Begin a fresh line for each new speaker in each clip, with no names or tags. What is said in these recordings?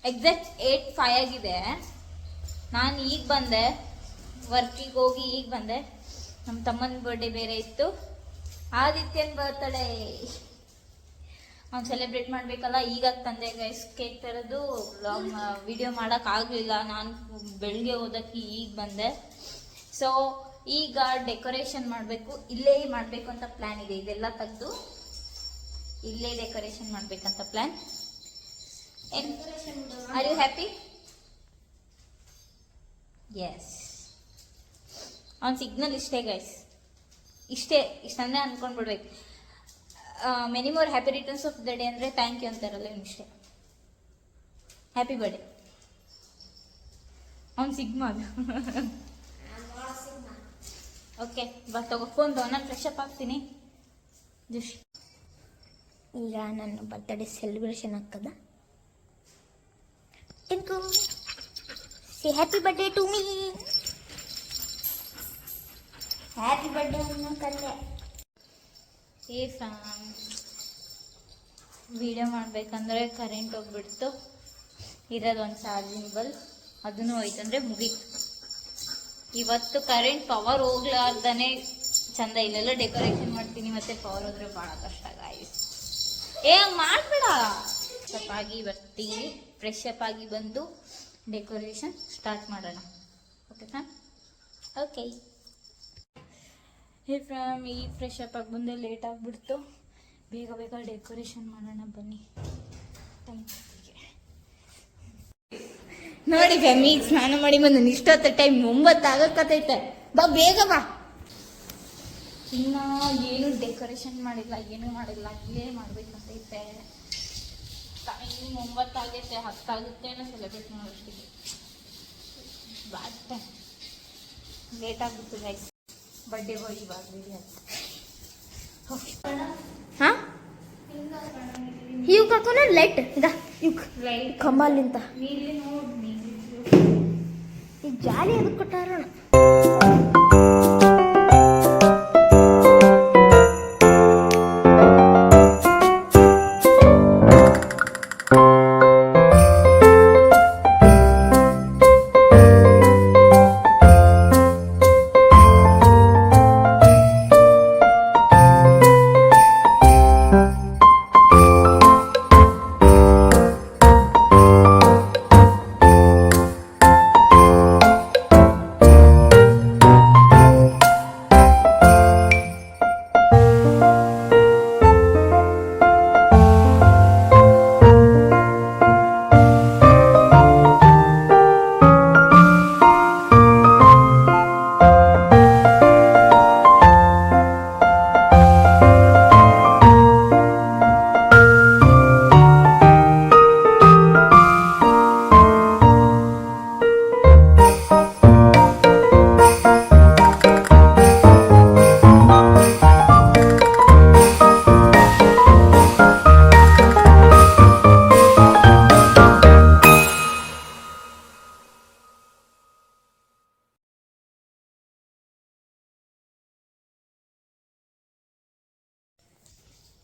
Exact 8:05 ಆಗಿದೆ. ನಾನು ಈಗ ಬಂದೆ, ವರ್ಕಿಗೆ ಹೋಗಿ ಈಗ ಬಂದೆ. ನಮ್ಮ ತಮ್ಮನ ಬರ್ಡೇ ಬೇರೆ ಇತ್ತು, ಆದಿತ್ಯನ ಬರ್ತಡೇ. ಅವ್ನು ಸೆಲೆಬ್ರೇಟ್ ಮಾಡಬೇಕಲ್ಲ. ಈಗ ತಂದೆ ಗೈಸ್ ಕೇಕ್ ತರೋದು. ವಿಡಿಯೋ ಮಾಡೋಕ್ಕಾಗಲಿಲ್ಲ, ನಾನು ಬೆಳಗ್ಗೆ ಓದೋಕ್ಕೆ ಈಗ ಬಂದೆ. ಸೊ ಈಗ ಡೆಕೋರೇಷನ್ ಮಾಡಬೇಕು. ಇಲ್ಲೇ ಮಾಡಬೇಕು ಅಂತ ಪ್ಲ್ಯಾನ್ ಇದೆ. ಇದೆಲ್ಲ ತೆಗೆದು ಇಲ್ಲೇ ಡೆಕೋರೇಷನ್ ಮಾಡಬೇಕಂತ plan. Are you happy? Yes. ಅವ್ನ ಸಿಗ್ನಲ್ ಇಷ್ಟೇ ಗೈಸ್, ಇಷ್ಟಂದರೆ ಅಂದ್ಕೊಂಡ್ಬಿಡ್ಬೇಕು. Many more happy returns of the day ಅಂದರೆ ಥ್ಯಾಂಕ್ ಯು ಅಂತಾರಲ್ಲ, ಇಷ್ಟೇ. Happy birthday. ಅವ್ನು ಸಿಗ್ಮಾ ಅದು. ಓಕೆ ಬಾ ತಗೋ ಫೋನ್ ತಗೋ, ನಾನು ಫ್ರೆಶ್ ಅಪ್ ಆಗ್ತೀನಿ. ಜಸ್ಟ್
ಈಗ ನನ್ನ ಬರ್ತ್ಡೇ ಸೆಲೆಬ್ರೇಷನ್ ಆಗ್ತದ. Tinku say happy birthday to me. Happy birthday ಅನ್ನೋ ಕಲ್ಲೆ.
ಏ ಫ್ಯಾಮ್, ವಿಡಿಯೋ ಮಾಡಬೇಕಂದ್ರೆ ಕರೆಂಟ್ ಹೋಗ್ಬಿಡ್ತು. ಇರೋದೊಂದು ಚಾರ್ಜಿಂಗ್ ಬಲ್ಬ್, ಅದನ್ನು ಹೋಯ್ತಂದರೆ ಮುಗೀತು. ಇವತ್ತು ಕರೆಂಟ್ ಪವರ್ ಹೋಗ್ಲಾರ್ದೇ ಚಂದ. ಇಲ್ಲೆಲ್ಲ ಡೆಕೋರೇಷನ್ ಮಾಡ್ತೀನಿ, ಮತ್ತೆ ಪವರ್ ಹೋದ್ರೆ ಭಾಳ ಕಷ್ಟ ಗಾಯ್ಸ್. ಮಾಡಬೇಡ. ಫ್ರೆಶ್ ಅಪ್ ಆಗಿ ಬರ್ತೀನಿ. ಫ್ರೆಶ್ ಅಪ್ ಆಗಿ ಬಂದು ಡೆಕೋರೇಷನ್ ಸ್ಟಾರ್ಟ್ ಮಾಡೋಣ. Okay fam? ಓಕೆ. ಹೇ ಫ್ಯಾಮ್, ಈಗ ಫ್ರೆಶ್ ಅಪ್ ಆಗಿ ಬಂದೆ, ಲೇಟ್ ಆಗಿಬಿಡ್ತು. ಬೇಗ ಬೇಗ ಡೆಕೋರೇಷನ್ ಮಾಡೋಣ ಬನ್ನಿ. ಟೈಮ್ ನೋಡಿ ಫ್ಯಾಮ್, ಈಗ ಸ್ನಾನ ಮಾಡಿ ಬಂದು ಇಷ್ಟೊತ್ತ ಟೈಮ್ 9 ಆಗಕತ್ತೈತೆ. ಬಾ ಬೇಗ ಬಾ. ಇನ್ನು ಏನು ಡೆಕೋರೇಷನ್ ಮಾಡಿಲ್ಲ, ಏನೂ ಮಾಡಿಲ್ಲ. ಇಲ್ಲೇ ಮಾಡ್ಬೇಕಂತೈತೆ. ಟೈಮ್ 9 ಆಗೈತೆ, 10 ಆಗುತ್ತೆ ಸೆಲೆಬ್ರೇಟ್ ಮಾಡೋಷ್ಟಿಗೆ. ಬ್ಯಾಡ್ ಟೈಮ್, ಲೇಟ್ ಆಗ್ಬಿಟ್ಟು ಗೈಸ್. ಬರ್ಡೇ ಬಾಯ್ ಇವಾಗ ರೆಡಿ ಆಯ್ತು.
ಹಾಂ ಇವ್ ಕಾಕೋನ ಲೈಟ್ ಇದ ಇವ್
ಲೈಟ್
ಕಂಬಾಲಿಂತ
ನೀಲಿ ನೋಡಿ
ಈಗ ಜಾಲಿ ಅದಕ್ಕೆ ಕೊಟ್ಟಾರ.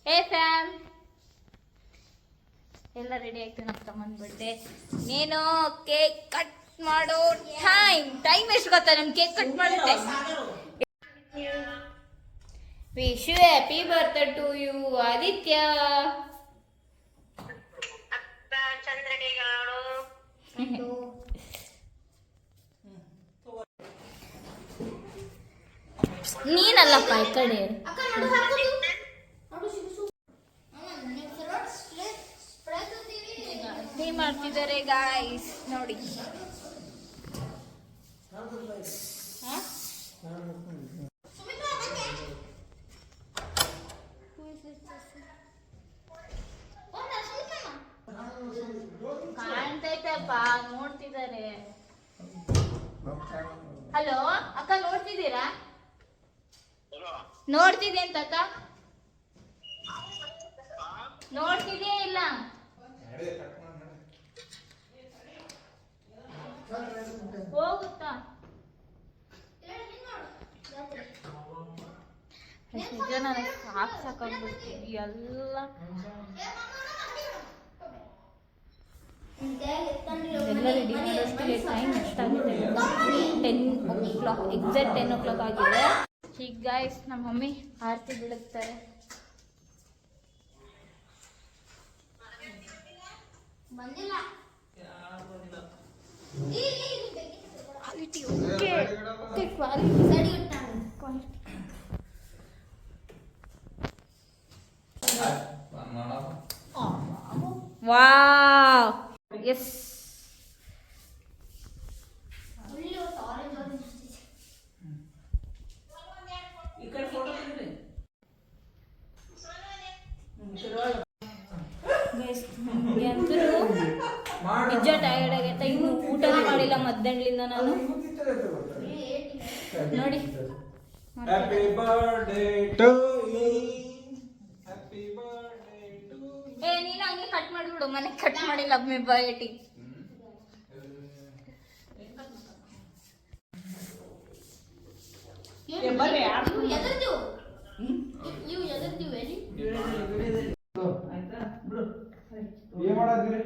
ಹೇ ಫ್ಯಾಮ್, ಎಲ್ಲ ರೆಡಿ ಆಯ್ತು. ನಮ್ಮ ತಮ್ಮನ ಬರ್ಡೇ. ನೀನು ಕೇಕ್ ಕಟ್ ಮಾಡೋ ಟೈಮ್ ಎಷ್ಟು ಗೊತ್ತಾ? ನನ್ ಕೇಕ್ ಕಟ್ ಮಾಡುತ್ತೆ. Wish you happy birthday to you Aditya. ನೀನಲ್ಲಪ್ಪ ಈ ಕಡೆ. ಮಾಡ್ತಿದ್ದಾರೆ ಗಾಯ್ಸ್ ನೋಡಿ. ಕಾಣ್ತೈತಪ್ಪ, ನೋಡ್ತಿದ್ದಾರೆ. ಹಲೋ ಅಕ್ಕ, ನೋಡ್ತಿದ್ದೀರಾ? ನೋಡ್ತಿದ್ದೆ ಅಂತ ಅಕ್ಕ, ನೋಡ್ತಿದ್ಯಾ ಇಲ್ಲ? ಹೋಗುತ್ತಾ ನಿಜ, ನನಗೆ ಸಾಕಾಗ್ಬಿಡ್ತೀವಿ ಎಲ್ಲ. ಇಲ್ಲಿ ಟೈಮ್ ಎಷ್ಟಾಗಿದೆ 10 o'clock, ಎಕ್ಸಾಕ್ಟ್ 10 o'clock ಆಗಿದೆ. ಈಗ ಗಾಯ್ಸ್ ನಮ್ಮ ಮಮ್ಮಿ ಆರತಿ ಬಿಡುತ್ತಾರೆ. Quality okay quality wow yes ನಿಜ ಟಯರ್ಡ್ ಆಗೈತೆ. ಇನ್ನು ಊಟನೇ ಮಾಡಿಲ್ಲ ಮಧ್ಯಾಹ್ನದಿಂದ ನಾನು. ನೋಡಿ
happy birthday to you, happy birthday to
ಏ ನೀನು ಹಂಗೆ ಕಟ್ ಮಾಡಿಬಿಡು. ಮನೆ ಕಟ್ ಮಾಡಿಲ್ಲ ಬಯಟಿ.
ಏನ್ ಮಾಡಾದ್ರಿ?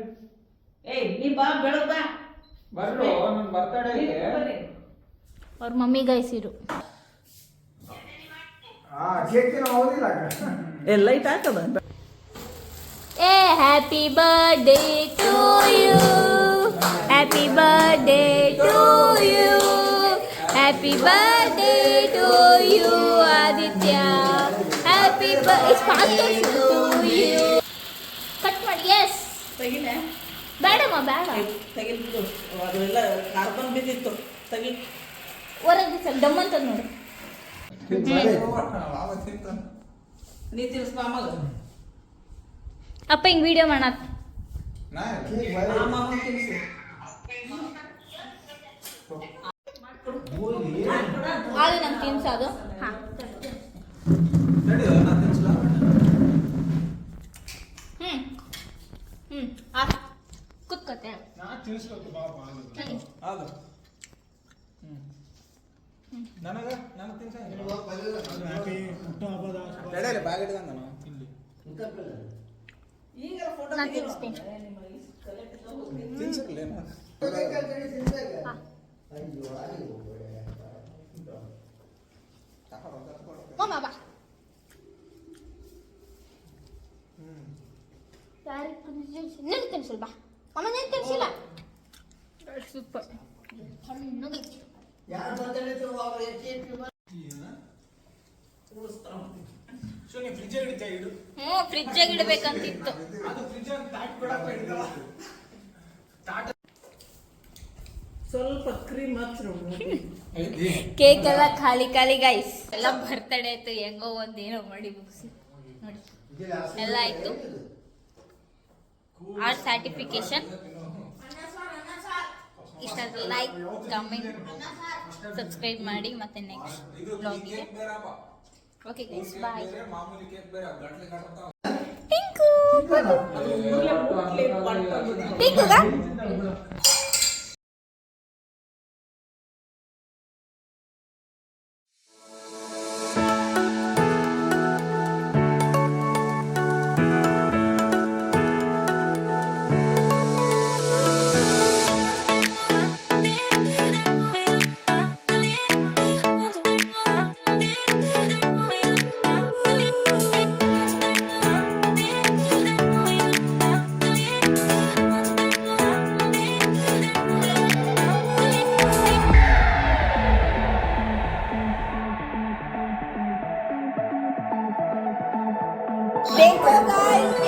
ನೀ ಬಾ ಬೆಳಗ್ ಬಾ
ಬರ್ರೋ ನನ್ನ ಬರ್ತಡೇ
ಅವ್ರ ಮಮ್ಮಿ ಗಾಯ್ಸಿರು.
ಕೇಕ್ ತಿನ್ನೋ ಹೋದಿಲ್ಲ
ಲೈಟ್ ಹಾಕದ
ಏ happy birthday to you, happy birthday to you, happy birthday to you Aditya, happy birthday to you. Cut ಮಾಡಿ. ಎಸ್
ತೆಗಿಲ
ಬೇಡಮ್ಮ ಬೇಡ,
ತೆಗಿಲ್ಬಿಡು. ಅದೆಲ್ಲ ಕಾರ್ಬನ್ ಬಿದ್ದಿತ್ತು ತೆಗಿ.
ಹೊರಗೆ ಸ್ವಲ್ಪ ದಮ್ಮಂತ ನೋಡು.
ನೀ ತಿನ್ಸ್ ಬಾ ಮಗ.
ಅಪ್ಪ ಹಿಂಗ್ ವಿಡಿಯೋ ಮಾಡ.
ಮಾಮ ತಿನ್ಸು.
ಅದು ನಂಗೆ ತಿನ್ಸೋದು. ಹಾಂ ಕುತ್ಕೋತೆ. ನಾನು ತಿನ್ನಿಸ್ತೀನಿ. ಮಾಮ ಬಾ. ನಿನ್ ತಿನ್ಸಲ್ ಬಾ. ಅಮ್ಮ ನೀನ್ ತಿನ್ಸಿಲ್ಲ. ಸೂಪರ್. ಫ್ರಿಜ್ಜಾಗ ಇಡಬೇಕಂತಿತ್ತು.
ಸ್ವಲ್ಪ ಕ್ರೀಮ್ ಹಚ್ರು.
ಕೇಕ್ ಎಲ್ಲ ಖಾಲಿ ಖಾಲಿ ಗೈಸ್. ಎಲ್ಲ ಬರ್ತಡೇ ಆಯ್ತು, ಹೆಂಗೋ ಒಂದೇನೋ ಮಾಡಿ ಮುಗಿಸಿ ನೋಡಿ ಎಲ್ಲ ಆಯ್ತು. ಆರ್ ಸರ್ಟಿಫಿಕೇಶನ್. ಇಷ್ಟ ಲೈಕ್, ಕಮೆಂಟ್, ಸಬ್ಸ್ಕ್ರೈಬ್ ಮಾಡಿ. ಮತ್ತೆ ನೆಕ್ಸ್ಟ್ ಬ್ಲಾಗಿಗೆ. Okay guys bye. ಟಿಂಕು ಟಿಂಕುಗ देखो गाइस